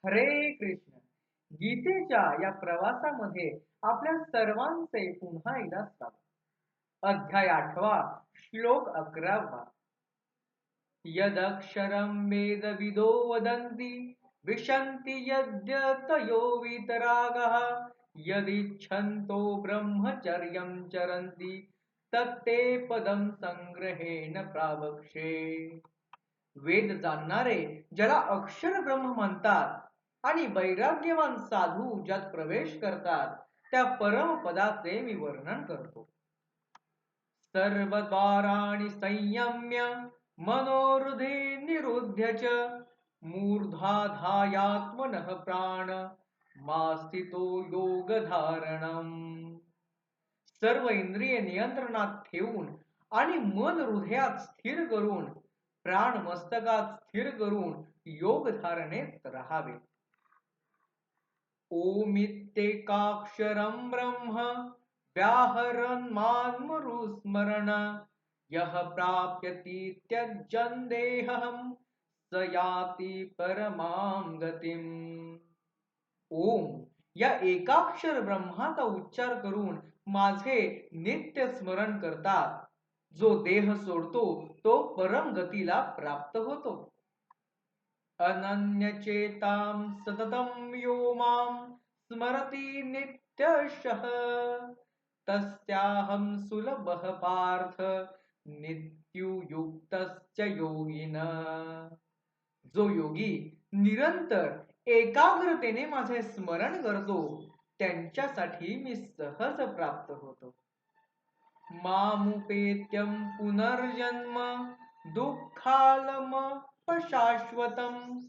हरे कृष्ण. गीतेच्या या प्रवासामध्ये आपल्या सर्वांचे पुन्हा एकदा स्वागत. अध्याय 8, श्लोक 11. यदक्षरं वेदविदो वदन्ति विशन्ति यद्यतयो वीतरागः यदिच्छन्तो ब्रह्मचर्यं चरन्ति तत्ते पदं संग्रहेण प्रावक्षे. वेद जाणणारे ज्याला अक्षर ब्रह्म म्हणतात आणि वैराग्यवान साधू ज्यात प्रवेश करतात त्या परमपदाचे मी वर्णन करतो. सर्वद्वाराणि संयम्य मनोहृदे निरुध्य च मूर्धाधायात्मनः प्राण मास्थितो योगधारणम. सर्व इंद्रिय नियंत्रणात ठेवून आणि मन हृदयात स्थिर करून प्राण मस्तकात स्थिर करून योग धारणेत राहावे. ओमित्येकाक्षरं ब्रह्म व्याहरन् मान्मरुस्मरण यः प्राप्यति त्यजन्देहं स याति परमां गतिम्. ओम या एकाक्षर ब्रह्माचा उच्चार करून माझे नित्य स्मरण करतात जो देह सोडतो तो परम गतीला प्राप्त होतो. अनन्यचेतां सततं यो मां स्मरति नित्यशः तस्याहं सुलभः पार्थ नित्युयुक्तस्य योगिनः. जो योगी निरंतर एकाग्रतेने माझे स्मरण करतो त्यांच्यासाठी मी सहज प्राप्त होतो. मामुपेत्यं पुनर्जन्म दुःखालमपशाश्वतं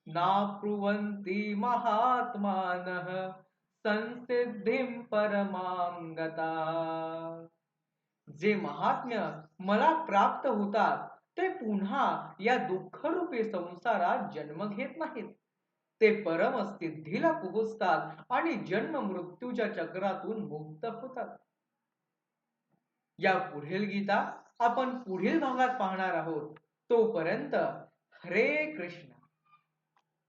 नाप्नुवन्ति महात्मानः संसिद्धिं परमां गता. जे महात्म्य मला प्राप्त होतात ते पुन्हा या दुःखरूपी संसारात जन्म घेत नाहीत. ते परम सिद्धीला पोहोचतात आणि जन्म मृत्यूच्या चक्रातून मुक्त होतात. या पुढील गीता आपण पुढील भागात पाहणार आहोत. तोपर्यंत हरे कृष्ण.